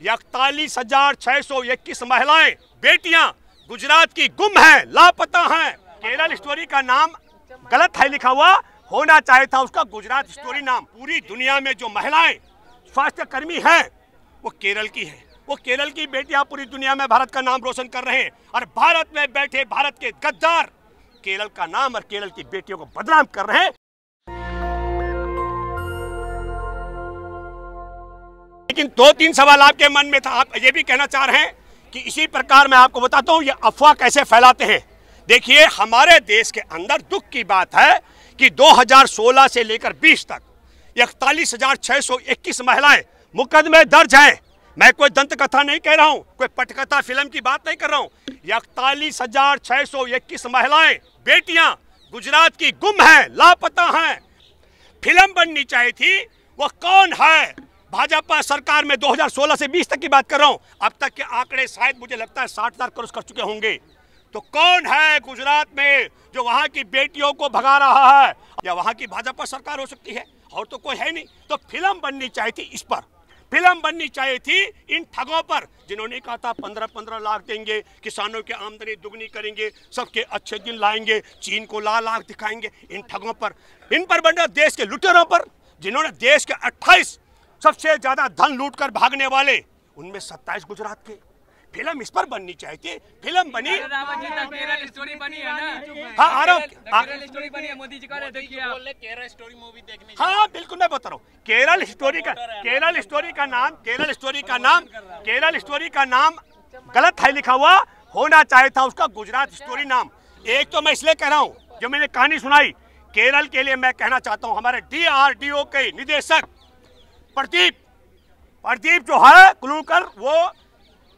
41,621 महिलाएं बेटियां गुजरात की गुम हैं, लापता हैं। केरल स्टोरी का नाम गलत है लिखा हुआ, होना चाहिए था उसका गुजरात स्टोरी नाम। पूरी दुनिया में जो महिलाएं स्वास्थ्य कर्मी हैं वो केरल की हैं। वो केरल की बेटियां पूरी दुनिया में भारत का नाम रोशन कर रहे हैं और भारत में बैठे भारत के गद्दार केरल का नाम और केरल की बेटियों को बदनाम कर रहे हैं। लेकिन 2-3 सवाल आपके मन में था, आप ये भी कहना चाह रहे हैं कि इसी प्रकार मैं आपको बताता हूं ये अफवाह कैसे फैलाते हैं। देखिए, हमारे देश के अंदर दुख की बात है कि 2016 से लेकर 20 तक 41,621 महिलाएं मुकदमे दर्ज हैं। मैं कोई दंत कथा नहीं कह रहा हूं, कोई पटकथा फिल्म की बात नहीं कर रहा हूं। 41,621 महिलाएं बेटियां गुजरात की गुम हैं, लापता हैं। फिल्म बननी चाहिए थी। वो कौन है? भाजपा सरकार में 2016 से 20 तक की बात कर रहा हूं। अब तक के आंकड़े शायद मुझे लगता है 60,000 क्रॉस कर चुके होंगे। तो कौन है गुजरात में जो वहां की बेटियों को भगा रहा है? या वहां की भाजपा सरकार हो सकती है, और तो कोई है नहीं। तो फिल्म बननी चाहिए थी इस पर, फिल्म बननी चाहिए थी इन ठगों पर, जिन्होंने कहा था 15-15 लाख देंगे, किसानों की आमदनी दुगनी करेंगे, सबके अच्छे दिन लाएंगे, चीन को लाख दिखाएंगे। इन ठगों पर, इन पर बनना देश के लुटेरों पर, जिन्होंने देश के 28 सबसे ज्यादा धन लूटकर भागने वाले, उनमें 27 गुजरात के। फिल्म इस पर बननी चाहिए थी। फिल्म बनी, केरल स्टोरी बनी है ना? हाँ, आ रहा हूँ। केरल स्टोरी बनी है, मोदी जी का देखिए आप। केरल स्टोरी मूवी देखने। हाँ बिल्कुल, मैं बता रहा हूँ। केरल स्टोरी का नाम गलत है लिखा हुआ, होना चाहिए था उसका गुजरात स्टोरी नाम। एक तो मैं इसलिए कह रहा हूँ, जो मैंने कहानी सुनाई केरल के लिए, मैं कहना चाहता हूँ हमारे DRDO के निदेशक प्रदीप जो है कुलूकर, वो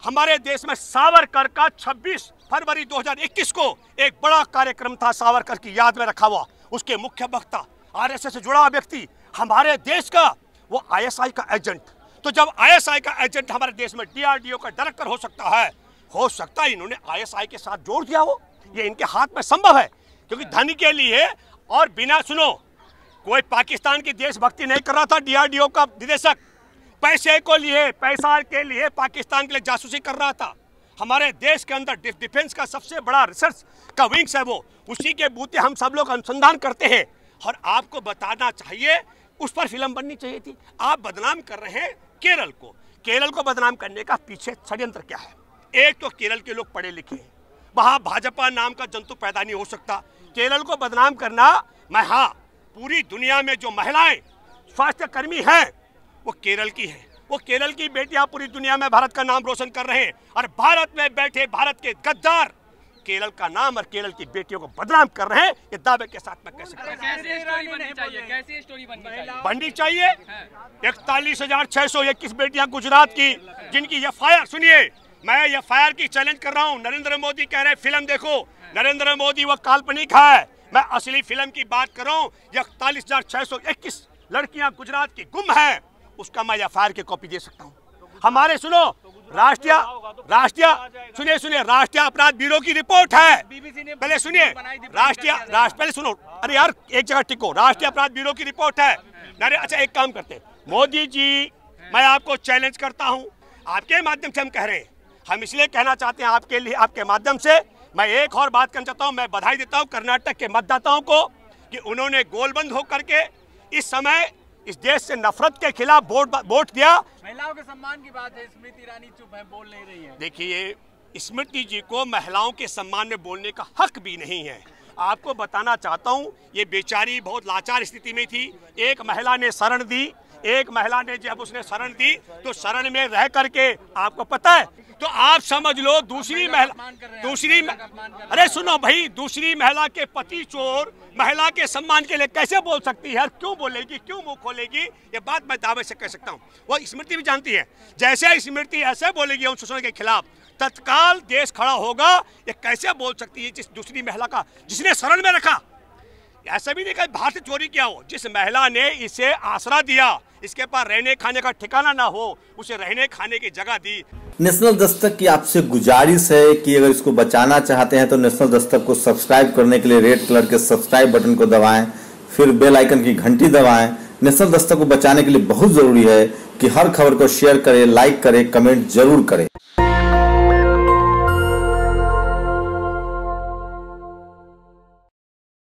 हमारे देश में सावरकर का 26 फरवरी 2021 को एक बड़ा कार्यक्रम था, सावरकर की याद में रखा हुआ। उसके मुख्य वक्ता RSS से जुड़ा व्यक्ति हमारे देश का, वो ISI का एजेंट। तो जब ISI का एजेंट हमारे देश में DRDO का डायरेक्टर हो सकता है इन्होंने ISI के साथ जोड़ दिया। वो ये इनके हाथ में संभव है, क्योंकि धन के लिए और बिना, सुनो, कोई पाकिस्तान की देशभक्ति नहीं कर रहा था DRDO का निदेशक। पैसे के लिए पाकिस्तान के लिए जासूसी कर रहा था। हमारे देश के अंदर डिफेंस का सबसे बड़ा रिसर्च का विंग्स है वो, उसी के बूते हम सब लोग अनुसंधान करते हैं। और आपको बताना चाहिए, उस पर फिल्म बननी चाहिए थी। आप बदनाम कर रहे हैं केरल को। केरल को बदनाम करने का पीछे षड्यंत्र क्या है? एक तो केरल के लोग पढ़े लिखे हैं, वहां भाजपा नाम का जंतु पैदा नहीं हो सकता। केरल को बदनाम करना, हाँ, पूरी दुनिया में जो महिलाएं स्वास्थ्य कर्मी हैं वो केरल की हैं। वो केरल की बेटियां पूरी दुनिया में भारत का नाम रोशन कर रहे हैं और भारत में बैठे भारत के गद्दार केरल का नाम और केरल की बेटियों को बदनाम कर रहे हैं। ये दावे के साथ मैं कैसे बननी चाहिए? 41,621 बेटियां गुजरात की, जिनकी FIR, सुनिए, मैं FIR की चैलेंज कर रहा हूं। नरेंद्र मोदी कह रहे फिल्म देखो, नरेंद्र मोदी वो काल्पनिक है, मैं असली फिल्म की बात कर रहा हूं। 41,621 लड़कियां गुजरात की गुम हैं, उसका मैं FIR की कॉपी दे सकता हूं। हमारे, सुनो, राष्ट्रीय अपराध ब्यूरो की रिपोर्ट है। पहले सुनिए, पहले सुनो, अरे यार एक जगह टिको। राष्ट्रीय अपराध ब्यूरो की रिपोर्ट है। अच्छा, एक काम करते हैं, मोदी जी, मैं आपको चैलेंज करता हूं, आपके माध्यम से हम कह रहे हैं, हम इसलिए कहना चाहते हैं आपके लिए, आपके माध्यम से मैं एक और बात करना चाहता हूं। मैं बधाई देता हूं कर्नाटक के मतदाताओं को कि उन्होंने गोलबंद होकर के इस समय इस देश से नफरत के खिलाफ वोट दिया। महिलाओं के सम्मान की बात है, स्मृति ईरानी चुप है, बोल नहीं रही है। देखिए, स्मृति जी को महिलाओं के सम्मान में बोलने का हक भी नहीं है। आपको बताना चाहता हूं, ये बेचारी बहुत लाचार स्थिति में थी। एक महिला ने शरण दी, जब उसने शरण दी तो शरण में रह करके, आपको पता है, तो आप समझ लो दूसरी महिला के पति चोर महिला के सम्मान के लिए कैसे बोल सकती है? क्यों बोलेगी, क्यों मुंह खोलेगी? ये बात मैं दावे से कह सकता हूँ। वो स्मृति भी जानती है, जैसे स्मृति ऐसे बोलेगी उन शोषण के खिलाफ, तत्काल देश खड़ा होगा। ये कैसे बोल सकती है जिस दूसरी महिला का, जिसने शरण में रखा? ऐसा भी नहीं कहा बाहर से चोरी किया हो, जिस महिला ने इसे आसरा दिया, इसके पास रहने खाने का ठिकाना ना हो, उसे रहने खाने की जगह दी। नेशनल दस्तक की आपसे गुजारिश है कि अगर इसको बचाना चाहते हैं तो नेशनल दस्तक को सब्सक्राइब करने के लिए रेड कलर के सब्सक्राइब बटन को दबाएं, फिर बेल आइकन की घंटी दबाएं, नेशनल दस्तक को बचाने के लिए बहुत जरूरी है कि हर खबर को शेयर करें, लाइक करें, कमेंट जरूर करें।